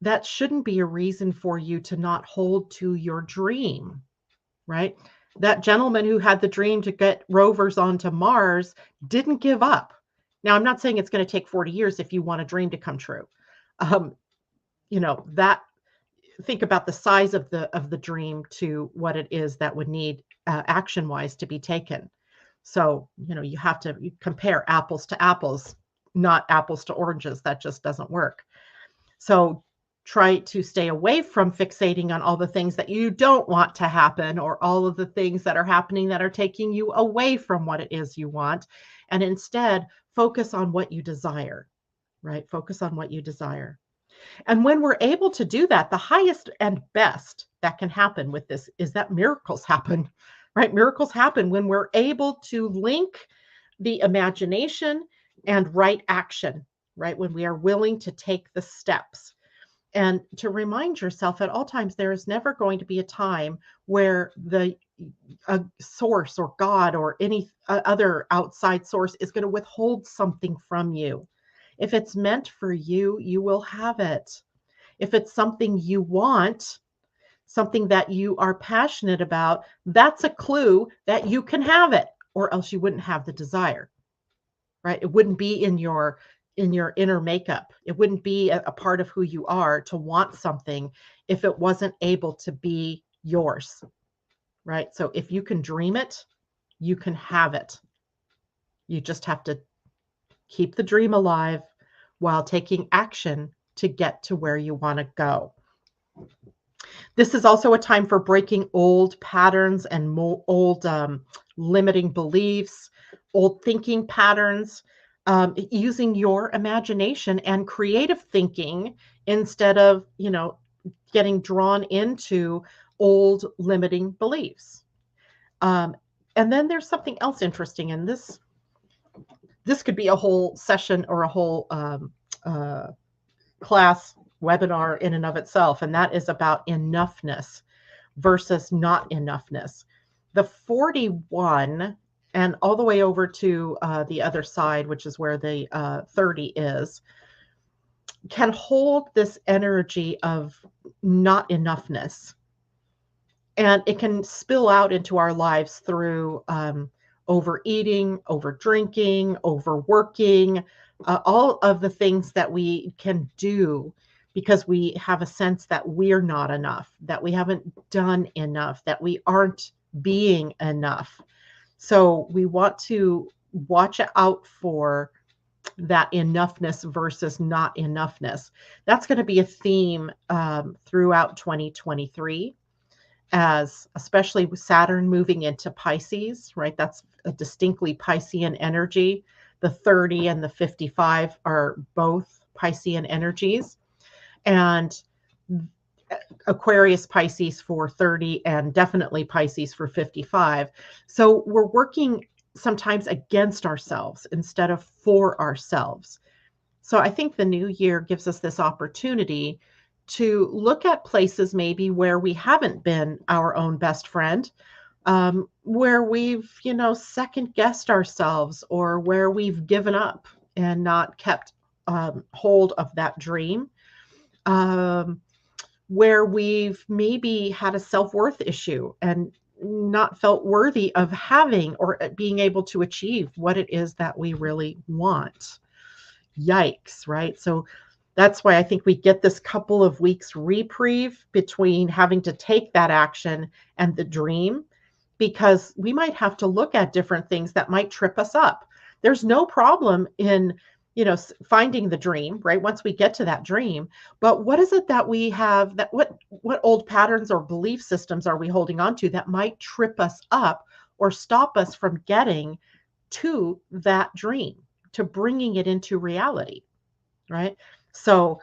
[SPEAKER 1] that shouldn't be a reason for you to not hold to your dream, right? That gentleman who had the dream to get rovers onto Mars didn't give up. Now, I'm not saying it's going to take 40 years if you want a dream to come true. Um, that think about the size of the dream to what it is that would need action wise to be taken. So, you have to compare apples to apples, not apples to oranges. That just doesn't work. So try to stay away from fixating on all the things that you don't want to happen, or all of the things that are happening that are taking you away from what it is you want. And instead, focus on what you desire, right? Focus on what you desire. And when we're able to do that, the highest and best that can happen with this is that miracles happen, right? Miracles happen when we're able to link the imagination and right action, right? When we are willing to take the steps. And to remind yourself at all times, there is never going to be a time where the source or God or any other outside source is going to withhold something from you. If it's meant for you, you will have it. If it's something you want, something that you are passionate about, that's a clue that you can have it, or else you wouldn't have the desire, right? It wouldn't be in your inner makeup. It wouldn't be a part of who you are to want something if it wasn't able to be yours, right? So if you can dream it, you can have it. You just have to keep the dream alive while taking action to get to where you want to go. This is also a time for breaking old patterns and old limiting beliefs, old thinking patterns, using your imagination and creative thinking instead of, getting drawn into old limiting beliefs. And then there's something else interesting in this. This could be a whole session or a whole class webinar in and of itself, and that is about enoughness versus not enoughness. The 41 and all the way over to the other side, which is where the 30 is, can hold this energy of not enoughness. And it can spill out into our lives through overeating, over drinking, overworking, all of the things that we can do because we have a sense that we're not enough, that we haven't done enough, that we aren't being enough. So we want to watch out for that enoughness versus not enoughness. That's going to be a theme throughout 2023, as especially with Saturn moving into Pisces, right? That's a distinctly Piscean energy. The 30 and the 55 are both Piscean energies. And Aquarius Pisces for 30 and definitely Pisces for 55. So we're working sometimes against ourselves instead of for ourselves. So I think the new year gives us this opportunity to look at places maybe where we haven't been our own best friend, where we've, second guessed ourselves, or where we've given up and not kept hold of that dream. Where we've maybe had a self-worth issue and not felt worthy of having or being able to achieve what it is that we really want. Yikes, right? So that's why I think we get this couple of weeks reprieve between having to take that action and the dream, because we might have to look at different things that might trip us up. There's no problem in finding the dream, right? Once we get to that dream, but what is it that we have, that what old patterns or belief systems are we holding on to that might trip us up or stop us from getting to that dream, to bringing it into reality, right? So,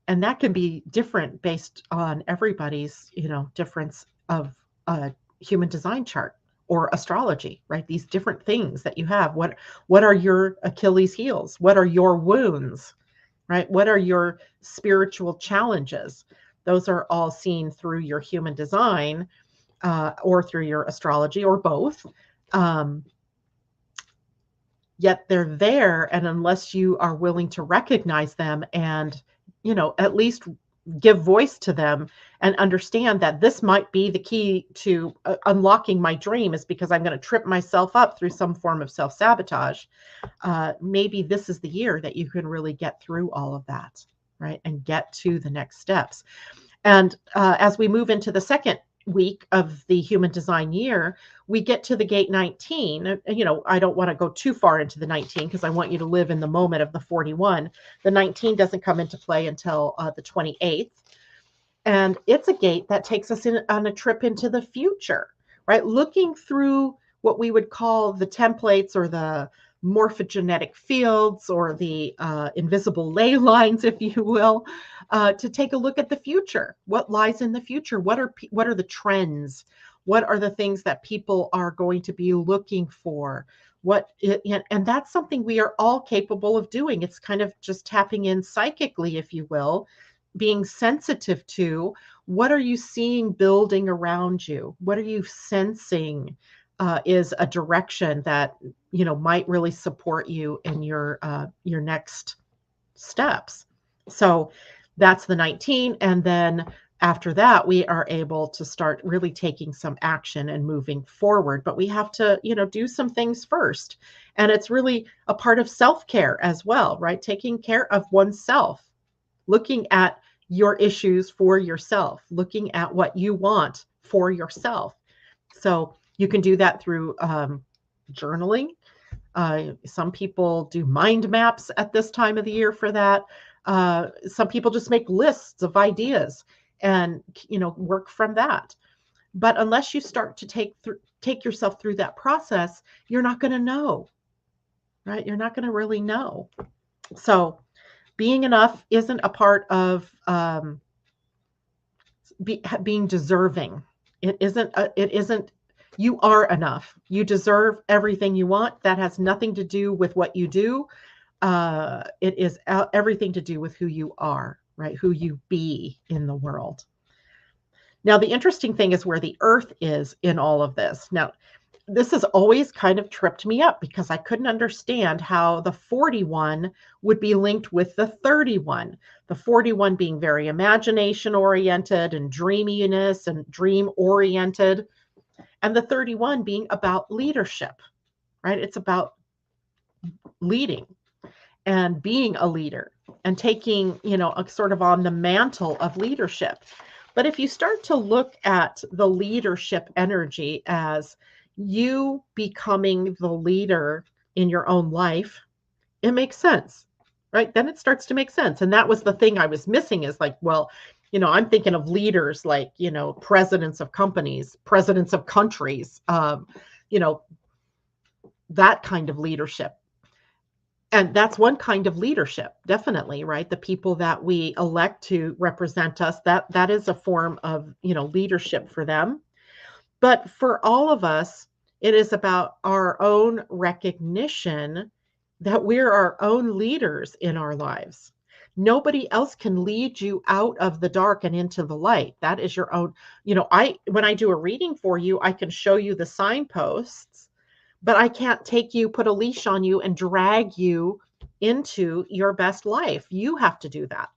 [SPEAKER 1] and that can be different based on everybody's, difference of a human design chart or astrology, right? These different things that you have. What are your Achilles heels? What are your wounds, right? What are your spiritual challenges? Those are all seen through your human design or through your astrology, or both. yet they're there. And unless you are willing to recognize them and, at least give voice to them and understand that this might be the key to unlocking my dream, is because I'm going to trip myself up through some form of self-sabotage. Maybe this is the year that you can really get through all of that, right? And get to the next steps. And as we move into the second week of the human design year, we get to the gate 19. I don't want to go too far into the 19 because I want you to live in the moment of the 41. The 19 doesn't come into play until the 28th. And it's a gate that takes us on a trip into the future, right? Looking through what we would call the templates or the morphogenetic fields or the invisible ley lines, if you will, to take a look at the future. What lies in the future? What are the trends? What are the things that people are going to be looking for? And that's something we are all capable of doing. It's kind of just tapping in psychically, if you will, being sensitive to what are you seeing building around you? What are you sensing is a direction that might really support you in your next steps. So that's the 19, and then after that we are able to start really taking some action and moving forward. But we have to do some things first, and it's really a part of self-care as well, right? Taking care of oneself, looking at your issues for yourself, looking at what you want for yourself. So you can do that through journaling. Some people do mind maps at this time of the year for that. Some people just make lists of ideas and work from that. But unless you start to take yourself through that process, you're not going to know, right? You're not going to really know. So being enough isn't a part of being deserving. It isn't. You are enough. You deserve everything you want. That has nothing to do with what you do. It is everything to do with who you are, right? Who you be in the world. Now, the interesting thing is where the earth is in all of this. Now, this has always kind of tripped me up because I couldn't understand how the 41 would be linked with the 31. The 41 being very imagination oriented and dreaminess and dream oriented, and the 31 being about leadership, right? It's about leading and being a leader and taking, a sort of on the mantle of leadership. But if you start to look at the leadership energy as you becoming the leader in your own life, it makes sense, right? Then it starts to make sense. And that was the thing I was missing, is like, well, I'm thinking of leaders like, presidents of companies, presidents of countries, that kind of leadership. And that's one kind of leadership, definitely, right? The people that we elect to represent us, that is a form of, leadership for them. But for all of us, it is about our own recognition that we're our own leaders in our lives. Nobody else can lead you out of the dark and into the light. That is your own, when I do a reading for you, I can show you the signposts, but I can't put a leash on you and drag you into your best life. You have to do that,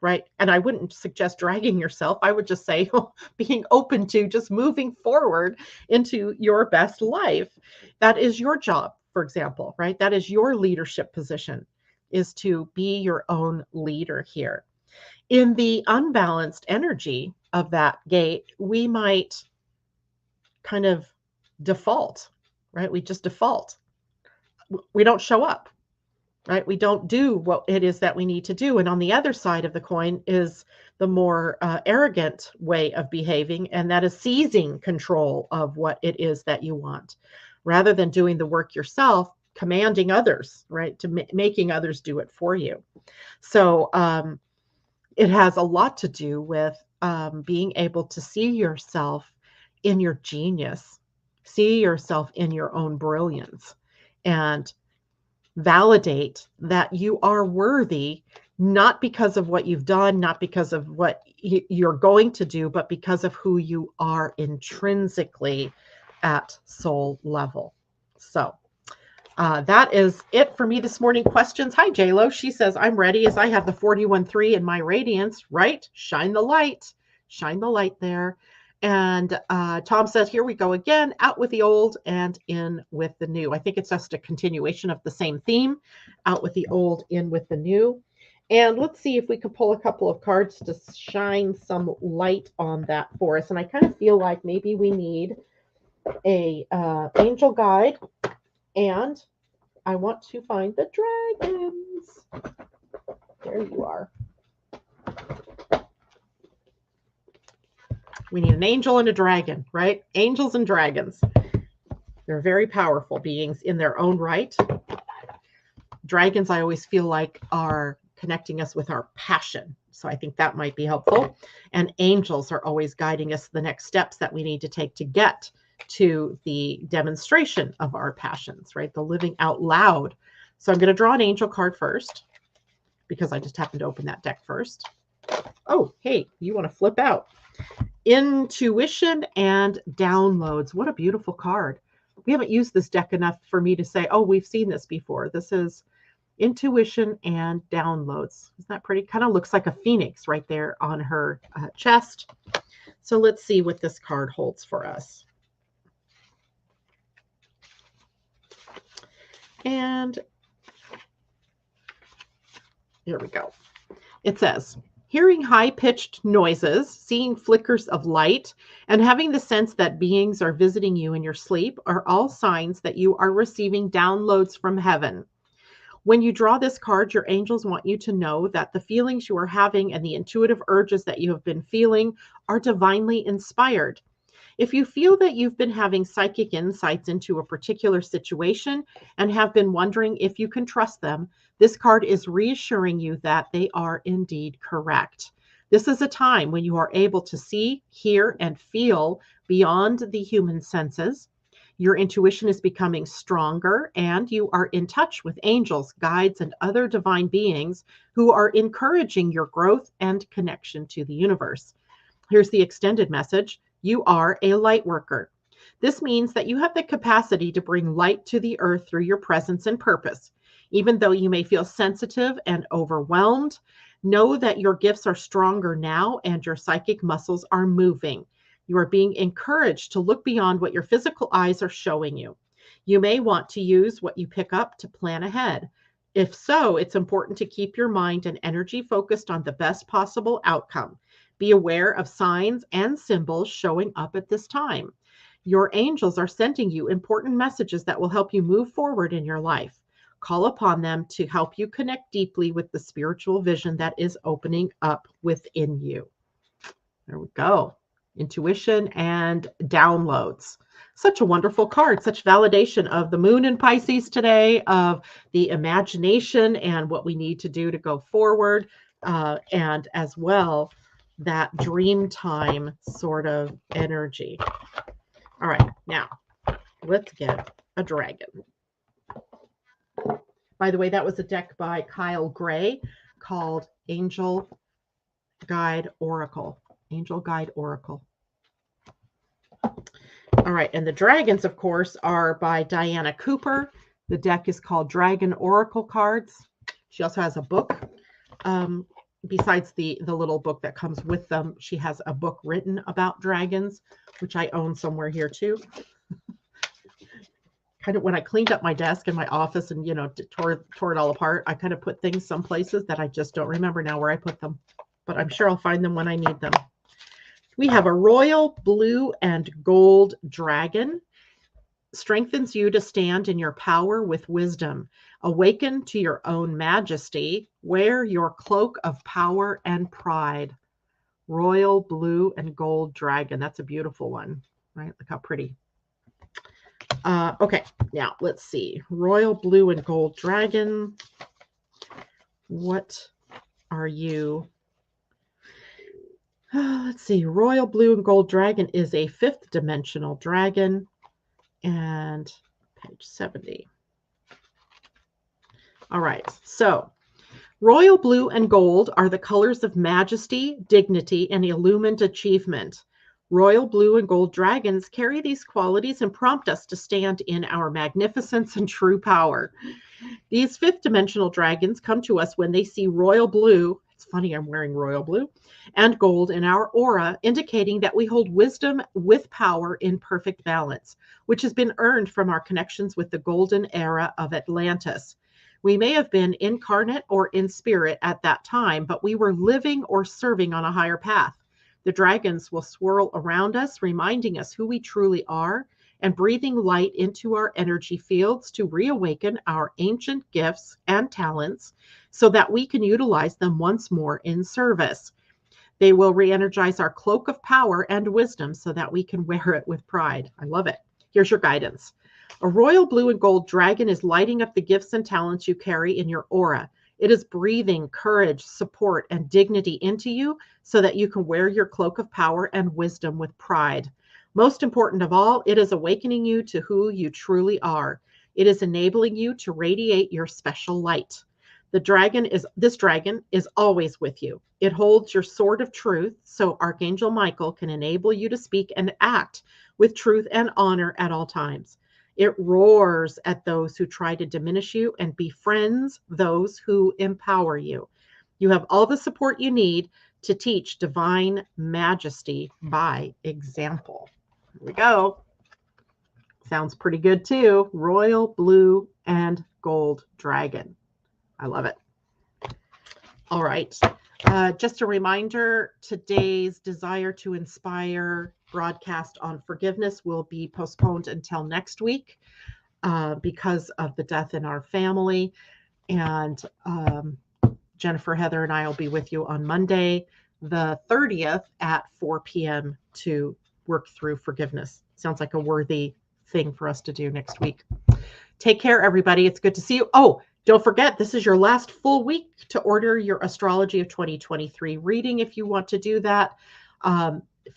[SPEAKER 1] right? And I wouldn't suggest dragging yourself. I would just say being open to just moving forward into your best life. That is your job, for example, right? That is your leadership position, is to be your own leader here. In the unbalanced energy of that gate, we might kind of default, right? We just default. We don't show up, right? We don't do what it is that we need to do. And on the other side of the coin is the more arrogant way of behaving, and that is seizing control of what it is that you want, rather than doing the work yourself, commanding others, right? To making others do it for you. So it has a lot to do with being able to see yourself in your genius, see yourself in your own brilliance, and validate that you are worthy, not because of what you've done, not because of what you're going to do, but because of who you are intrinsically at soul level. So That is it for me this morning. Questions? Hi, JLo. She says, I'm ready as I have the 41.3 in my radiance, right? Shine the light. Shine the light there. And Tom says, here we go again, out with the old and in with the new. I think it's just a continuation of the same theme, out with the old, in with the new. And let's see if we can pull a couple of cards to shine some light on that for us. And I kind of feel like maybe we need a angel guide, and I want to find the dragons. There you are. We need an angel and a dragon, right? Angels and dragons. They're very powerful beings in their own right. Dragons, I always feel like, are connecting us with our passion. So I think that might be helpful. And angels are always guiding us the next steps that we need to take to get to the demonstration of our passions, right? The living out loud. So I'm going to draw an angel card first because I just happened to open that deck first. Oh, hey, you want to flip out. Intuition and downloads. What a beautiful card. We haven't used this deck enough for me to say, oh, we've seen this before. This is intuition and downloads. Isn't that pretty? Kind of looks like a phoenix right there on her chest. So let's see what this card holds for us. And here we go. It says, hearing high-pitched noises, seeing flickers of light, and having the sense that beings are visiting you in your sleep are all signs that you are receiving downloads from heaven. When you draw this card, your angels want you to know that the feelings you are having and the intuitive urges that you have been feeling are divinely inspired. If you feel that you've been having psychic insights into a particular situation and have been wondering if you can trust them, this card is reassuring you that they are indeed correct. This is a time when you are able to see, hear, and feel beyond the human senses. Your intuition is becoming stronger, and you are in touch with angels, guides, and other divine beings who are encouraging your growth and connection to the universe. Here's the extended message. You are a light worker. This means that you have the capacity to bring light to the earth through your presence and purpose. Even though you may feel sensitive and overwhelmed, know that your gifts are stronger now and your psychic muscles are moving. You are being encouraged to look beyond what your physical eyes are showing you. You may want to use what you pick up to plan ahead. If so, it's important to keep your mind and energy focused on the best possible outcome. Be aware of signs and symbols showing up at this time. Your angels are sending you important messages that will help you move forward in your life. Call upon them to help you connect deeply with the spiritual vision that is opening up within you. There we go. Intuition and downloads. Such a wonderful card, such validation of the moon in Pisces today, of the imagination and what we need to do to go forward, and as well, that dream time sort of energy. All right, now let's get a dragon. By the way, that was a deck by Kyle Gray called Angel Guide Oracle. Angel Guide Oracle. All right, and the dragons, of course, are by Diana Cooper. The deck is called Dragon Oracle Cards. She also has a book. Besides the little book that comes with them, she has a book written about dragons, which I own somewhere here too. Kind of when I cleaned up my desk in my office and, tore it all apart, I kind of put things some places that I just don't remember now where I put them, but I'm sure I'll find them when I need them. We have a royal blue and gold dragon. Strengthens you to stand in your power with wisdom. Awaken to your own majesty. Wear your cloak of power and pride. Royal blue and gold dragon. That's a beautiful one, right? Look how pretty. Okay, now let's see. Royal blue and gold dragon. What are you? Let's see. Royal blue and gold dragon is a 5th dimensional dragon. And page 70. All right, so royal blue and gold are the colors of majesty, dignity, and illumined achievement. Royal blue and gold dragons carry these qualities and prompt us to stand in our magnificence and true power. These fifth dimensional dragons come to us when they see royal blue. It's funny, I'm wearing royal blue and gold in our aura, indicating that we hold wisdom with power in perfect balance, which has been earned from our connections with the golden era of Atlantis. We may have been incarnate or in spirit at that time, but we were living or serving on a higher path. The dragons will swirl around us, reminding us who we truly are and breathing light into our energy fields to reawaken our ancient gifts and talents so that we can utilize them once more in service. They will re-energize our cloak of power and wisdom so that we can wear it with pride. I love it. Here's your guidance. A royal blue and gold dragon is lighting up the gifts and talents you carry in your aura. It is breathing courage, support, and dignity into you so that you can wear your cloak of power and wisdom with pride. Most important of all, it is awakening you to who you truly are. It is enabling you to radiate your special light. This dragon is always with you. It holds your sword of truth, so Archangel Michael can enable you to speak and act with truth and honor at all times. It roars at those who try to diminish you and befriends those who empower you. You have all the support you need to teach divine majesty by example. Here we go. Sounds pretty good too. Royal blue and gold dragon. I love it. All right. Just a reminder, today's Desire to Inspire broadcast on forgiveness will be postponed until next week because of the death in our family. And Jennifer, Heather, and I will be with you on Monday, the 30th at 4 p.m. to work through forgiveness. Sounds like a worthy thing for us to do next week. Take care, everybody. It's good to see you. Oh, don't forget, this is your last full week to order your Astrology of 2023 reading if you want to do that.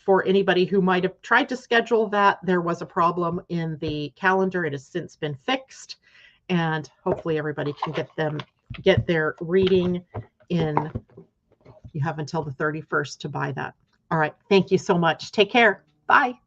[SPEAKER 1] For anybody who might have tried to schedule that, there was a problem in the calendar. It has since been fixed, and hopefully everybody can get their reading in. You have until the 31st to buy that. All right. Thank you so much. Take care. Bye.